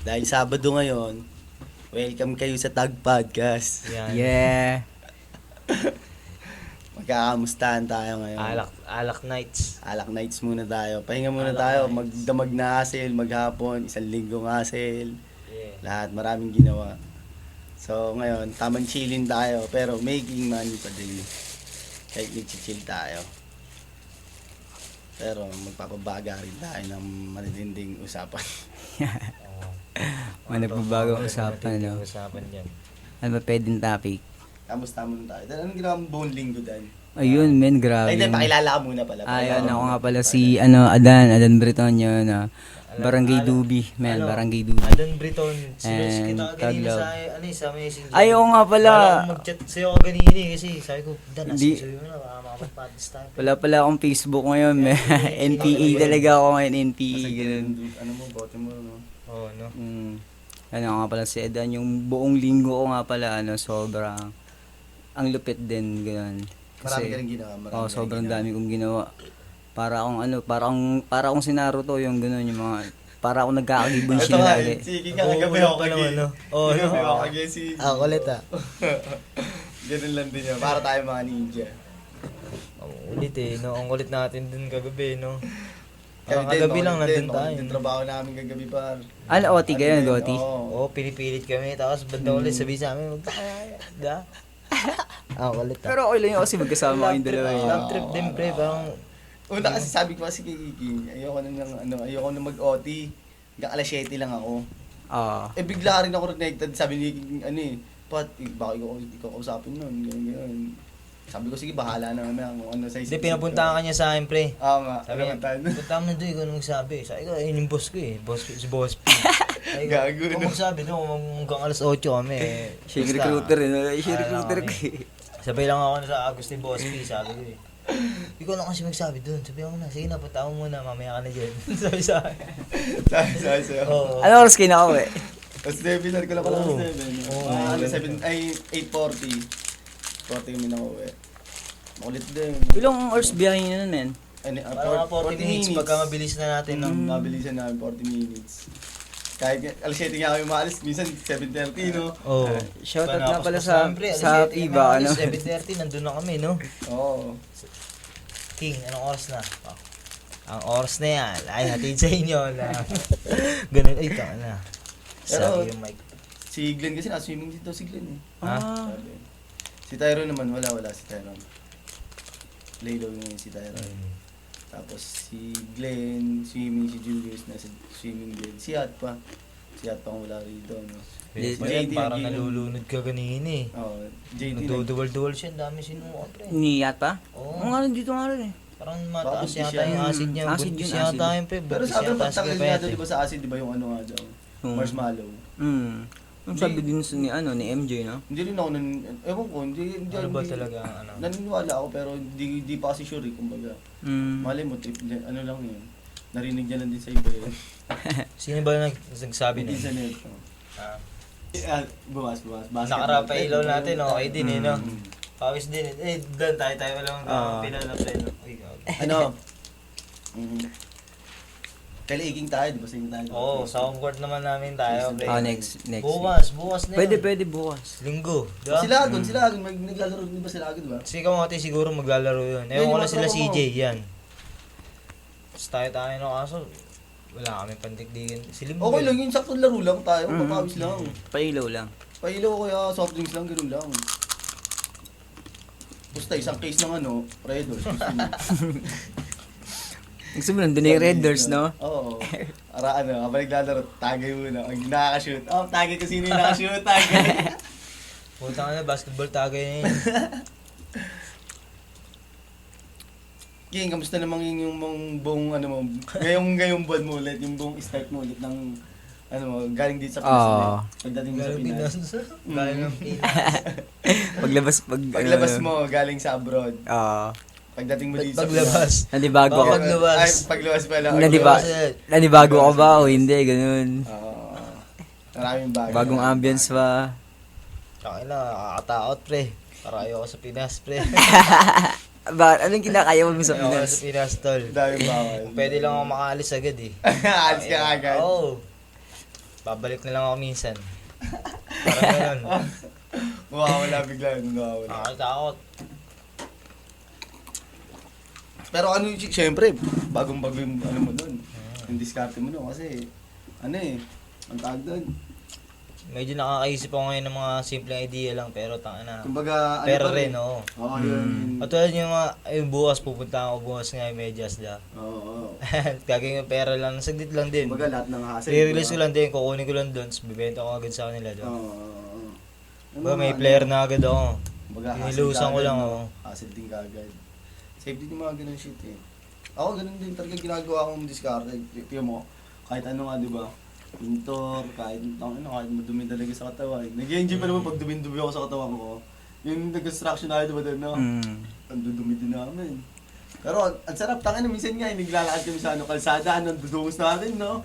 Dahil Sabado ngayon, welcome kayo sa Tag Podcast. Yan. Yeah. Magkakamustahan tayo ngayon. Alak nights. Alak nights muna tayo. Pahinga muna Alak tayo. nights. Magdamag na hassle, maghapon, 1 linggong hassle. Yeah. Lahat, maraming ginawa. So ngayon, tamang chillin tayo, pero making money pa din. Kahit nag-chill tayo. Pero magpapabaga rin tayo ng matitinding usapan. Manapabagong usapan, no? Usapan dyan. Ano ba pwedeng topic? Kamusta muna tayo? Anong ginawa mo buong linggo, Dan? Ayun, men, grabe. Ay, hindi, pakilala ka muna pala. Ayun, ako nga pala si, Adan Bretonio, na Barangay Dubi, men, Barangay Dubi. Adan Breton. And Kita kanina Taglog. sa messenger. Ay, oo nga pala. Wala akong mag-chat sa'yo kanina kasi sabi ko, Dan, Hindi. sabi mo na, makapagpatis tayo. Wala pala akong Facebook ngayon, men. NPA talaga ako ngayon, NPA, Kasi ganun. ano mo, bote mo, no? Oo, no? Ano nga pala si Adan, yung buong linggo ko nga pala, sobrang, ang lupit din, ganun. Marami ka rin ginawa. Marami ka rin sobrang ginawa. dami kong ginawa. Para akong si Naruto, yung gano'n, yung mga, para akong nagkakagibunshin Ito nga, lagi. sige ka, kagabi ako kay naman, no? Oo, no? Kagabi ako kay si... Ako ulit, Ganun lang din yun. Para tayo mga ninja. Ulit no? Ang ulit natin din kagabi, no? Kami din, Kagabi lang makulit din, nandun tayo. makulit yung trabaho namin kagabi, par. Ano, OT kayo, din, nag-OT? oo. Oo, pinipilit kami. Tapos banda ulit sabi sa amin, da. Ulit Pero okay lang yun kasi magkasama kayong dalawa yun. Love trip din, pre. Parang, Una kasi sabi ko kasi kay Kiki, ayoko na mag-OT. Hanggang alas 7 lang ako. Eh bigla rin ako connected, sabi ni Kiki, Pat, baka ikaw kausapin nun, ganyan. Sabi ko, sige, bahala na naman kung ano sa isip. hindi, pinapuntahan ka niya sa akin, pre. Oo nga, Sabi niya, punta mo na doon, ikaw nung sabi. Sabi ko, ayun yung boss ko eh. Si Boss P. Sabi ko, Gago, no? kung magsabi doon, hanggang alas 8 kami eh. Siya yung Basta, recruiter, siya yung ano recruiter kami. ko eh. Sabay lang ako na sa Agustin Boss P, sabi ko eh. Ikaw lang kasi magsabi doon. Sabi ko na, sige na, punta mo muna, mamaya ka na dyan. Sabi sa akin. Sabi sa'yo. Oo. Ano oras kayo na ako eh? Tapos webinar ko lang pala Oo. sa 7. Oo. 8:40. 40 kami na uwi. Makulit din. Ilang hours biyahe nyo nun, men? Para mga 40 minutes pagka mabilis na natin. No? Mabilisan namin 40 minutes. Kahit alas 7 nga kami maalis, minsan 7:30, no? Oo. Shoutout nga pala sa Iba, 7:30, nandun na kami, no? Oo. King, anong oras na? Oh. Ang oras na yan, ay hatid sa inyo na. Ganun, ay taka na. Pero- Sabi yung mic. Si Glenn kasi na-swimming dito si Glenn eh. Sabi. Ah, Si Tyrone naman, wala si Tyrone. Laylow ngayon si Tyrone. Tapos si Glenn, swimming, si Julius nasa swimming din. Si Hat pa. Si Hat pa kung wala rito, no? Yes, Ayan, JD, parang nag-inom. nalulunod ka kanina eh. Oo, JD Nagduduwal-duwal siya, ang dami sinuha, pre. niyat pa? Oo. Oo nga rin, dito nga rin eh. Parang mataas Bakit yata siya? yung acid niya. Acid Buntis yun, yata acid. yun, pre. Pero Buntis sabi mo, yata si pagtakil niya Kapete. daw, di ba sa acid, di ba yung ano nga daw? Marshmallow. Yung sabi din ni MJ, no? Hindi rin ako ewan ko, hindi Ano ba talaga ang ano? naniniwala ako pero hindi pa kasi sure eh, kumbaga. Malay mo, ano lang yun. Narinig niya lang din sa iba yun. Sino ba nagsabi Hindi nun? sa net. Bumas. Nakarapa ilaw natin, okay din eh, no? Mm. Pawis din eh. Dan tayo walang pinalap tayo, no? Uy, Ano? Kaliiging tayo, di ba sa inyo tayo? Oo, sa home court naman namin tayo, pre. Next Bukas na yun. Pwede bukas. Linggo, di ba? Sila Agon, naglalaro din ba sila Agon, di ba? Sige mo ate siguro maglalaro yun. Ewan ko lang sila yung mga CJ, yan. Tapos tayo no kaso, wala kami pandigdigan. Silim Okay lang yun, sakto laro lang tayo, papawis lang. Pailaw lang. Pailaw kaya soft drinks lang, ganoon lang. Basta isang case ng Red Horse. Gusto mo nandun na yung Red Doors, no? Oo. Para kapag naglalaro, tagay muna. Pag nakaka-shoot, tagay ko sino yung nakaka-shoot, tagay. Puta ka na, basketball tagay na yun. King, kamusta namang yung buong mo, ngayong buwan mo ulit, yung buong start mo ulit ng, galing dito sa Pinas. Pagdating mo sa Galing Pinas. Pinas. Galing ng Pinas. Paglabas mo, galing sa abroad. Pagdating mo dito sa Paglabas. Nanibago Oo, ako. paglabas. Ay, paglabas pala. Nanibago ka ba o hindi? Ganun. Maraming bago. Bagong ambience pa. Okay na, nakakatakot pre. Para ayoko sa Pinas pre. Anong kinakaya mo sa Ayoko Pinas? sa Pinas tol. Daming bawal. Pwede lang ako makaalis agad eh. Alis ka agad. Oo. Babalik na lang ako minsan. Parang ganun. Mawawala bigla, mawawala. Nakakatakot. Pero ano, syempre, bagong-bago yung ano mo doon. Yung diskarte mo doon kasi, ano ang tawag doon. Medyo nakakaisip ako ngayon ng mga simpleng idea lang, pero tanga na. Kumbaga, Pero pa rin, oo. Oo, yun. At tulad yung mga, yung bukas pupunta ako, bukas nga yung medyas da. Oo. Gagawin yung pera lang, saglit lang din. Kumbaga, lahat ng hassle. I-release ko lang din, kukunin ko lang doon, bibenta ko agad sa kanila doon. Oo. May player na agad ako. Kumbaga, Inilusan ko lang, oo. Hassle din kagad. Save din yung mga ganun shit eh. Ako, ganun din talaga ginagawa kong diskarte. Tiyo mo, kahit ano nga, di ba? Pintor, kahit madumi talaga sa katawan. Nag-enjoy pa naman pag dumi-dumi ako sa katawan ko. Yung nag-construction na diba doon, no? Ang dudumi din namin. Pero ang sarap, tangin na minsan nga, naglalakad kami sa kalsada, dudungos natin, no?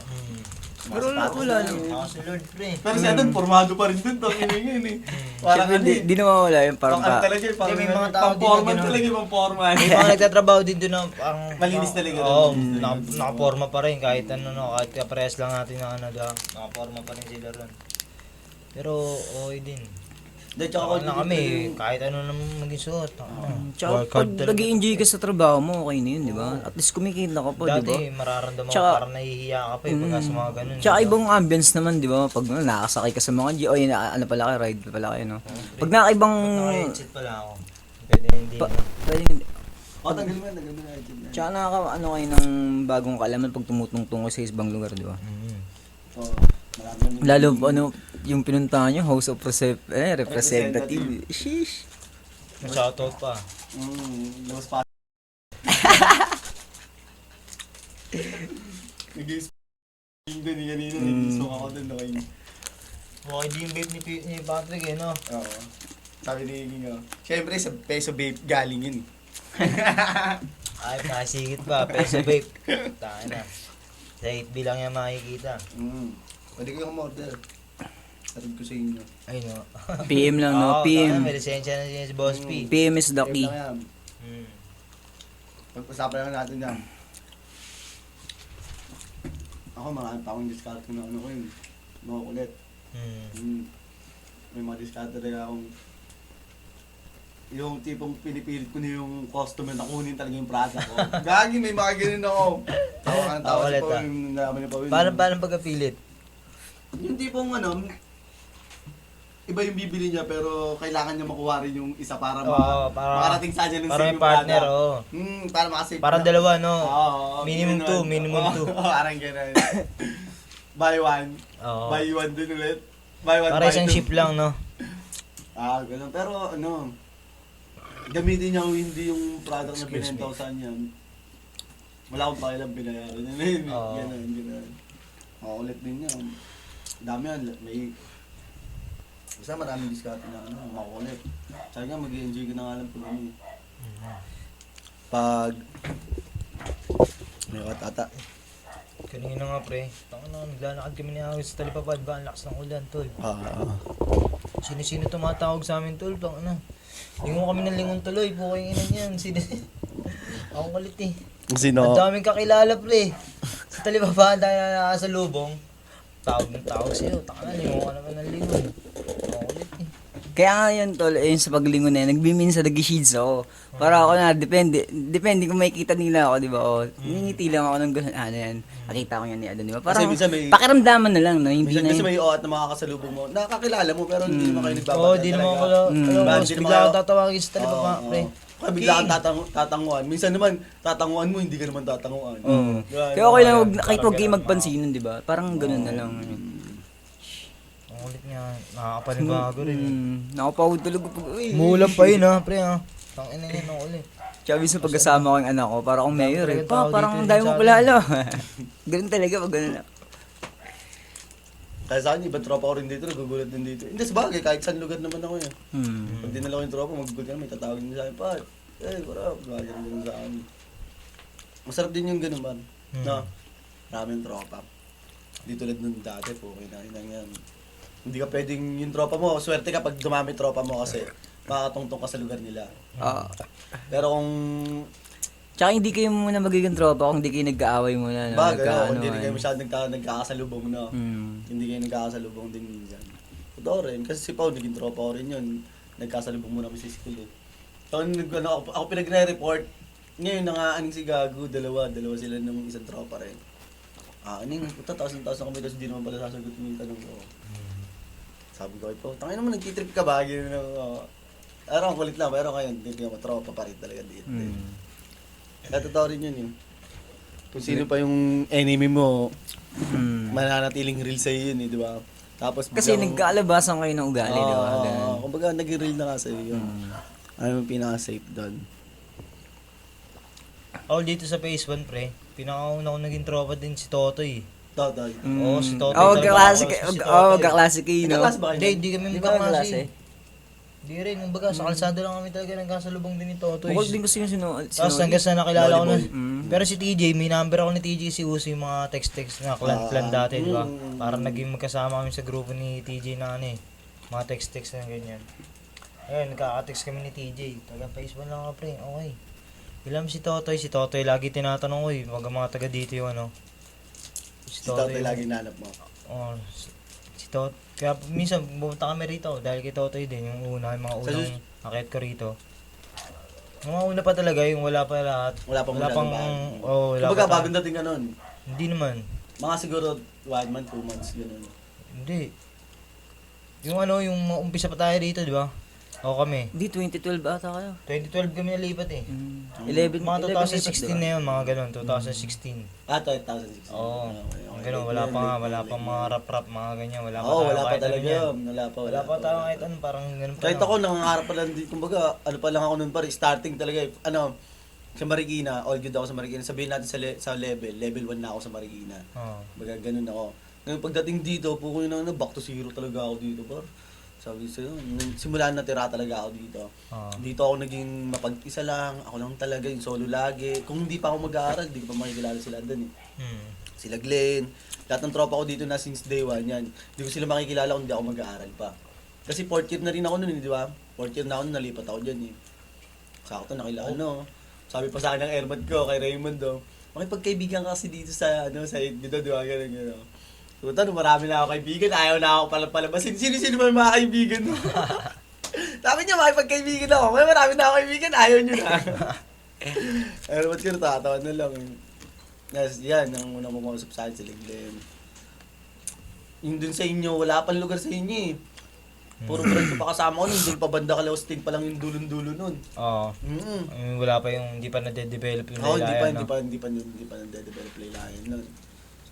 Pero wala naman. Ako si Lord, pre. Pero siya doon, formado pa rin doon, tangin yun eh. Parang Siyempre, di nawawala yung parang Pang talaga eh, May mga tao din na pang-formal ganun. talaga yung pang-formal. May mga nagtatrabaho din doon na ang Malinis talaga doon. Oo, Malinis talaga. nakaporma pa rin kahit ano, no, kahit kaparehas lang natin ng ano da, nakaporma pa rin sila ron. Pero okay din. Dahil tsaka ako Na kami, kahit ano naman maging suot. Tsaka pag nag-i-enjoy ka sa trabaho mo, okay na yun, di ba? At least kumikita ka pa, di ba? Dati mararamdaman mo Tsaka- parang nahihiya ka pa pagka sa mga ganun. Tsaka di ba? ibang ambience naman, di ba? Pag nakasakay ka sa mga G, o yun, ano pala kayo, ride pala kayo, no? Pag nakaibang... Naka-headset pala ako. Pwede hindi. Pa, tanggal mo yan na. tsaka ano kayo ng bagong kaalaman pag tumutungtong ko sa ibang lugar, di ba? Oo, marami naman. Lalo ano, yung pinuntahan nyo, House of Representative. Sheesh. Shoutout pa. Labas pa. Nag-i-sping doon yung kanina, nag-i-smoke ako doon. Okay din yung vape ni Patrick eh, no? Oo. Sabi ni King, syempre sa peso vape galing yun. Ay, nakasigit pa. Peso vape. Tayo na. Sa 8B lang yan makikita. Pwede kayong order. Sabi ko sa inyo. Ay, no. PM lang, no? Oo, PM. May lisensya na siya si Boss P. PM is the Save key. lang yan. Pag-usapan lang natin yan. Ako, marami pa akong discount na ano ko yun. Makukulit. May mga discount talaga akong yung tipong pinipilit ko na yung customer na kunin talaga yung product ko. Gagi, may mga ganun ako. Tawa ka ng tawa Ulit, sa Pawin, nalaman ni Pawin. Paano pagkapilit? Yung tipong ano, iba yung bibili niya pero kailangan niya makuha rin yung isa para makarating sa kanya ng Para same may partner, product. oo. Para makasave. Parang dalawa, no? Oo. Minimum ganun. two, minimum two. Oo, parang gano'n. Buy one. Oo. Buy one din ulit. Buy one, Para buy isang two. ship lang, no? Ganun. Pero ano, gamitin niya hindi yung product na Excuse binenta ko me. sa kanya. Wala akong pakialam binayaran niya. Oo. Ganun. Makulit din yan. Dami yan. May... Basta maraming discount na ano, makulit. Sabi nga, mag-i-enjoy ka na nga lang pag ano eh. Pag... May katata. Kanina nga, pre. Tanga na, naglalakad kami ni Agos sa talipapad ba? Ang lakas ng ulan, tol. Sino-sino tumatawag sa amin, tol? Tanga na. Lingon kami ng lingon tuloy. Puking ina niyan. Ako kulit eh. Sino? Ang daming kakilala, pre. Sa talipapad tayo na nakasalubong. Tawag ng tawag sa'yo. Tanga na, lingon ka naman ng lingon. Ako kulit eh. Kaya nga yun, tol, yun sa paglingon na yun, nagbiminsan nag-sheets ako. Para ako na, depende kung makikita nila ako, di ba? O, ningiti lang ako ng gano'n, ano yan, nakita ko yan ni Adon, di ba? Parang, minsan may- pakiramdaman na lang, no? Hindi Minsan na kasi yun. may oat na makakasalubong mo. Nakakilala mo pero hindi naman kayo nagbabata. Oo, di naman ko lang. Alam mo, bigla akong tatawagin sa talipapa, pre. Kaya bigla kang tatanguan. Minsan naman, tatanguan mo, hindi ka naman tatanguan. Kaya okay lang, kahit huwag kayo magpansinan, di ba? Parang gano'n na lang. Ang ulit niya, nakakapanibago rin. Nakapawag talaga pag, uy. Muulan pa yun ha, pre ha. Tangina niya ng ulit. Tsaka minsan pagkasama ko yung anak ko, parang akong mayor eh. Ang tao Parang dito dahil mo sa pala, alo. Ganun talaga pag gano'n na. Kaya sa akin, ibang tropa ko rin dito, nagugulat din dito. Hindi, sabagay, kahit saan lugar naman ako yan. Pag dinala ko yung tropa, magugulat ka na, may tatawag din sa akin, Pat, what up? Ganun sa akin. Masarap din yung ganun man. No? Maraming tropa. Di tulad nun dati, okay na yan. Hindi ka pwedeng yung tropa mo, swerte ka pag dumami tropa mo kasi makakatungtong ka sa lugar nila. Pero kung Tsaka hindi kayo muna magiging tropa kung hindi kayo nag-aaway muna. Bagay, nagkaano, hindi rin kayo ano. masyadong nagkakasalubong, no? Hindi kayo nagkakasalubong din minsan. Totoo rin, kasi si Pao, naging tropa ko rin yun. Nagkasalubong muna kami sa school eh. So, ako pinagre-report, ngayon nangaaning si Gago, dalawa sila ng isang tropa rin. Aning, puta, taas na kami, tapos di naman pala sasagot yung tanong ko. Sabi ko, Pao, tangin naman, nagtitrip ka ba? Gano'n, ang kulit lang, pero ngayon, hindi naman tropa pa rin talaga dito. Kaya totoo rin yun eh. Kung sino pa yung enemy mo, mananatiling real sa'yo yun eh, di ba? Tapos Kasi nagkaalabasan kayo ng ugali, di ba? Ganun. Kumbaga, nag-real na nga sa'yo yun. Ano yung pinaka-safe doon? Ako dito sa Phase 1, pre, pinakauna ko naging tropa din si Totoy. Totoy. Oo, si Totoy. Magkaklase talaga. kayo. Si Totoy. Magkaklase kayo, no? Nagkaklase ba kayo? Hindi kami Di ba magkaklase. magkaklase? Hindi rin, kumbaga sa kalsada lang kami talaga nagkasalubong din ni Totoy. Bukod din kasi yung Tapos hanggang sa nakilala ko na. Volleyball. Pero si TJ, may number ako ni TJ si Uso yung mga text-text na clan dati, di ba? Parang naging magkasama kami sa grupo ni TJ na ano eh. Mga text-text na ganyan. Ayun, nagkaka-text kami ni TJ. Taga Facebook lang ka pre, okay. Ilam si Totoy lagi tinatanong ko eh. Mga taga dito yung ano. Si Totoy lagi nanap mo. Oo, si Totoy. Kaya minsan pumunta kami rito dahil kay Totoy din. Yung una, yung mga unang akit ko rito. Yung mga una pa talaga, yung wala pa lahat. Wala pang wala Kumbaga, pa. bagong dating ka nun. Hindi naman. Mga siguro 1 month, 2 months, gano'n. Hindi. Yung ano, yung umpisa pa tayo dito, di ba? O kami. Di, 2012 ata kayo. 2012 kami nalipat eh. 11, Mga 2016 11 na yun, mga ganun. 2016. 2016. Oo. Okay. Ganun, wala pa mga rap-rap, mga ganyan. Wala pa Oo, tayo wala pa kahit ano talaga yan. yun. Wala pa tayo kahit ano, parang ganun pa Kahit lang. ako, nangangarap pa lang din. Kumbaga, ano pa lang ako nun pare, starting talaga eh. Ano, sa Marikina, all good ako sa Marikina. Sabihin natin sa level 1 na ako sa Marikina. Oo. Kumbaga, ganun ako. Ngayon, pagdating dito, puko yun back to zero talaga ako dito, par. Sabi sa'yo, simula natira talaga ako dito. Oo. Dito ako naging mapag-isa lang, ako lang talaga, yung solo lagi. Kung hindi pa ako mag-aaral, hindi ko pa makikilala sila doon eh. Sila Glenn, lahat ng tropa ko dito na since day 1 yan. Hindi ko sila makikilala kung hindi ako mag-aaral pa. Kasi 4th year na rin ako noon, di ba? 4th year na ako noon, nalipat ako dyan eh. Sakto nakilala, sabi pa sa akin ng airman ko, kay Raymond do, makipagkaibigan kasi dito sa, sa dito, di ba? Ganun. So, marami na ako kaibigan, ayaw na ako palabasin. Sino-sino ba yung mga kaibigan mo? Sabi niya, makipagkaibigan ako. May marami na ako kaibigan, ayaw niyo na. Pero ba't ka natatawa na lang eh. Yes, yan, ang unang kumausap sa akin si Glenn. Yung dun sa inyo, wala pang lugar sa inyo eh. Puro friend ko pa kasama ko nun, dun pa banda Kalaustin pa lang yung dulon-dulo nun. Oo. Wala pa yung, hindi pa na-develop yung Oo, laylayan, hindi pa nade-develop laylayan nun.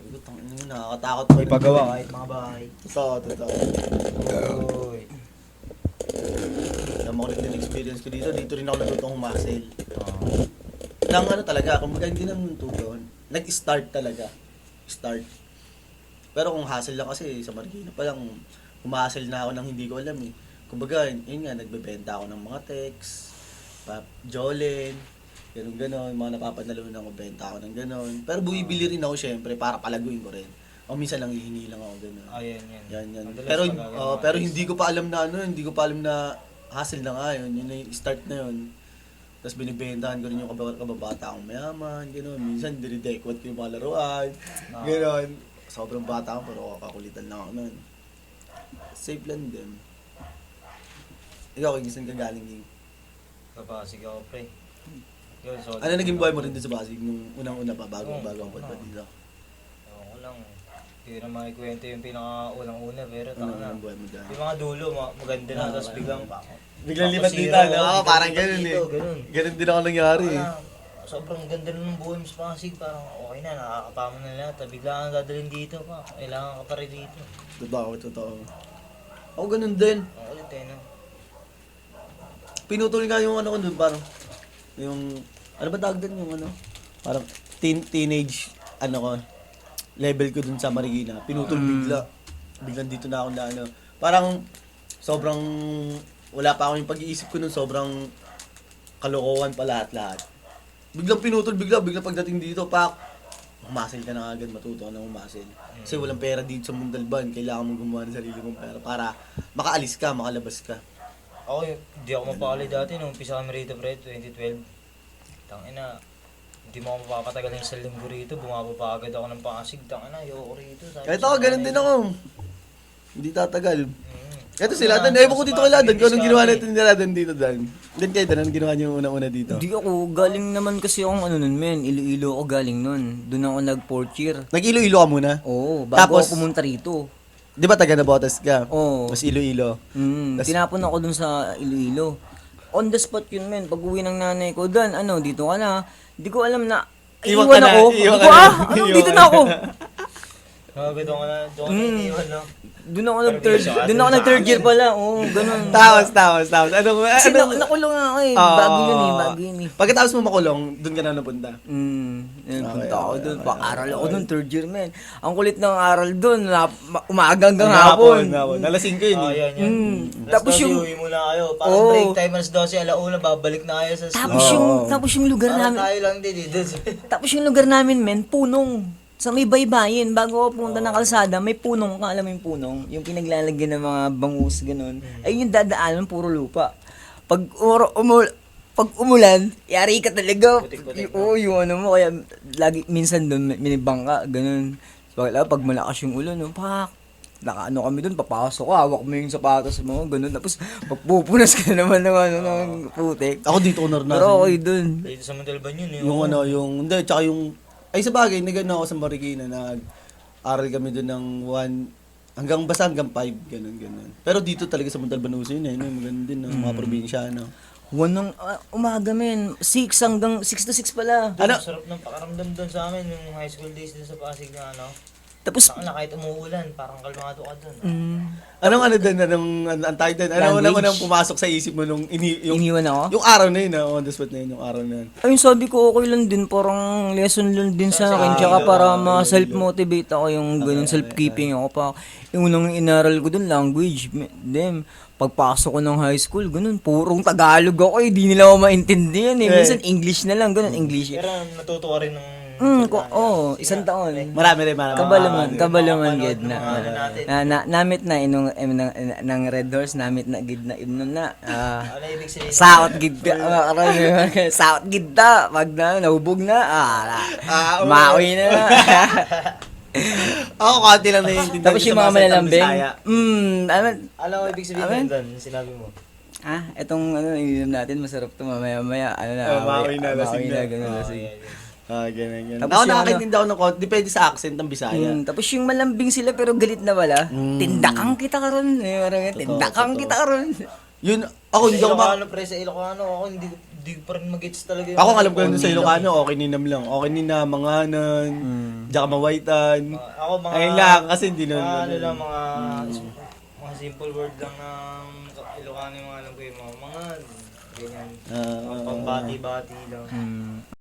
Sabi ko, tangin mo, nakakatakot pa. May pagawa kahit mga bahay. Totoo. Uy. Alam mo ulit yung experience ko dito rin ako natutong humasel. Oo. Nang ano talaga, kumbaga hindi naman tugon. Nag-start talaga. Start. Pero kung hassle lang kasi, sa Marikina pa lang, humasel na ako ng hindi ko alam eh. Kumbaga, yun nga, nagbebenta ako ng mga text, Jolen, ganun, mga napapanalunan ako, benta ako ng ganun. Pero bumibili rin ako syempre, para palaguin ko rin. O minsan lang hihingi lang ako ganun. Yan. Yan. Madalas Pero pag- pero hindi ko pa alam na hindi ko pa alam na hassle na nga yun. Yun na yung start na yun. Tapos binibentahan ko rin yung kababata akong mayaman, gano'n. Minsan dinidekwat ko yung mga laruan, gano'n. Sobrang bata ako pero kakulitan lang ako nun. Safe lang din. Ikaw, gisan ka galing yung... Kapasig ako, pre. Yun, so, Ano naging buhay mo rin din sa Pasig nung unang-una pa, bago ang punta dito? Ewan ko lang. Hindi ko na makikwento yung pinaka-unang-una, pero Ano tanga na. ang buhay mo dyan? Yung mga dulo, maganda na, tapos biglang Biglang lipat dito, zero, no? biglang Parang lipat ganun eh. dito, ganun. Ganun din ako nangyari eh. Sobrang ganda na ng buhay mo sa Pasig, parang okay na, nakakapama na lahat. Bigla kang dadalhin dito pa, kailangan ka pa rin dito. Totoo. Ako ganun din. Ang ulit eh, no? Pinutol nga yung ano ko dun, parang yung, ano ba tawag dun yung ano? Parang teenage, ano ko, level ko dun sa Marikina. Pinutol bigla. Biglang dito na ako na ano. Parang, sobrang, wala pa ako yung pag-iisip ko nun, sobrang kalokohan pa lahat-lahat. Biglang pinutol, biglang pagdating dito, humasil ka na agad, matuto ka na humasil. Kasi walang pera dito sa Mundalban, kailangan mong gumawa ng sarili mong pera para makaalis ka, makalabas ka. Ako, hindi ako mapakali dati nung umpisa kami rito, pre, 2012. Tangina, Hindi mo ako mapapatagal ng isang linggo rito. Bumaba pa agad ako ng Pasig. Tangina, ayoko rito. Sabi Kahit ko ako, sa ganun nanay din ko. ako. Hindi tatagal. Mm. Ito sila, Dan. Ewan ko dito wala, Dan. Kung anong ginawa natin nila, Dan, dito, Dan. Dan kayo, Dan. Anong ginawa niyo una-una dito? Hindi ako, galing naman kasi akong ano nun, men. Iloilo ako galing nun. Doon ako nag-4th year. Nag-Ilo-Ilo ka muna? Oo, bago Tapos- ako pumunta rito. Di ba taga Nabotas ka? Oo. Mas Ilo-Ilo. Tinapon ako dun sa Iloilo. On the spot yun, men. Pag uwi ng nanay ko, Dan, ano, dito ka na. Hindi ko alam na, Iwan iwan ka na, ako. iwan Hindi ka ko, na. ano, Iwan dito ka na ako. Grabe, doon ka na iniwan, no? Doon ako Pero nag-third, hindi siya doon ako sa nag-third year amin. pala. Oo, ganun. Tapos. Kasi nakulong nga ako eh. Bago yun eh, bago yun eh. Pagkatapos mo makulong, doon ka na napunta. Yun, Okay, punta ako okay, doon. okay, Pag-aral ako okay. doon, third year, men. Ang kulit ng aral doon, umaga hanggang hapon. Nalasing ko yun. Oh, eh. yan, yan. Tapos Tapos yung- uwi muna kayo. Parang Oo. break time, alas 12, alauna, babalik na kayo sa school. Tapos yung lugar Parang namin, tayo lang din dito. tapos yung lugar namin, men, punong. Sa may baybayin, bago ako pumunta ng kalsada, may punong, kung alam mo yung punong, yung pinaglalagyan ng mga bangus, ganun. Ayun yung dadaanan, puro lupa. Pag umulan, yari ka talaga. Putik-putik, Oo, yung ano mo, kaya lagi, minsan doon, minibangka, ganun. Pag malakas yung ulan, no, nakaano kami doon, papasok ko, hawak mo yung sapatos mo, ganun. Tapos, pagpupunas ka naman ng ano, ng putik. Ako dito ko naranasan. Pero okay doon. Dito sa Montalban yun, eh. Yung ano, hindi, tsaka yung, ay sa bagay, nagano ako sa Marikina, nag-aral kami doon ng 1, hanggang 5, ganun. Pero dito talaga sa Montalban uso yun, maganda din, ng mga probinsya, no. Wanang umaga, men. 6 hanggang 6 to 6 pala. Ano? Sarap ng pakaramdam doon sa amin, yung high school days doon sa Pasig na ano. Tapos, Saka na kahit umuulan, parang kalmado ka doon. Anong ano din, ang tayo din, ano Language. unang pumasok sa isip mo nung, iniwan ako. yung araw na yun, on the spot na yun, yung araw na yun. Ayun, sabi ko, okay lang din. Parang lesson lang din sa akin. Tsaka para ma-self-motivate ako yung ganun, self-keeping ako pa. Yung unang inaral ko dun, language. Dem, pagpasok ko ng high school, ganun, purong Tagalog ako eh. Di nila ako maintindihan eh. Minsan English na lang, ganun, English. Pero natuto ka rin ng... Isang taon. Marami rin. Kabaluman gid na. Mga ano natin. Namit na inong ng Red Horse, namit na gid na imnon na. Ano ibig sabihin? Saot gid ka. Saot gid ta. Pag na nahubog na, maui na. Ako, konti lang naiintindihan. Tapos yung mga malalambing. Alam mo ibig sabihin doon, sinabi mo. Etong ininom natin, masarap to mamaya-maya. Maui na, lasing na. ganun, lasing. Ganun. Tapos Ako yung nakakaintindi ako ng konti, depende sa accent ng Bisaya. Tapos yung malambing sila pero galit na wala. Tindakang kita karon. Tindakang kita karon. Yun, ako hindi ako Ilocano, pre, sa Ilocano, ako hindi pa rin mag-gets talaga yung... Ako alam ko yun sa Ilocano, okay ninam lang. Okay ni na, manganan, diyan ka mawaitan. Ako mga... Ayun lang, kasi hindi Mga na. ano lang, mga simple word lang ng Ilocano yung mga alam ko yung mga ganyan. Pambati-bati lang.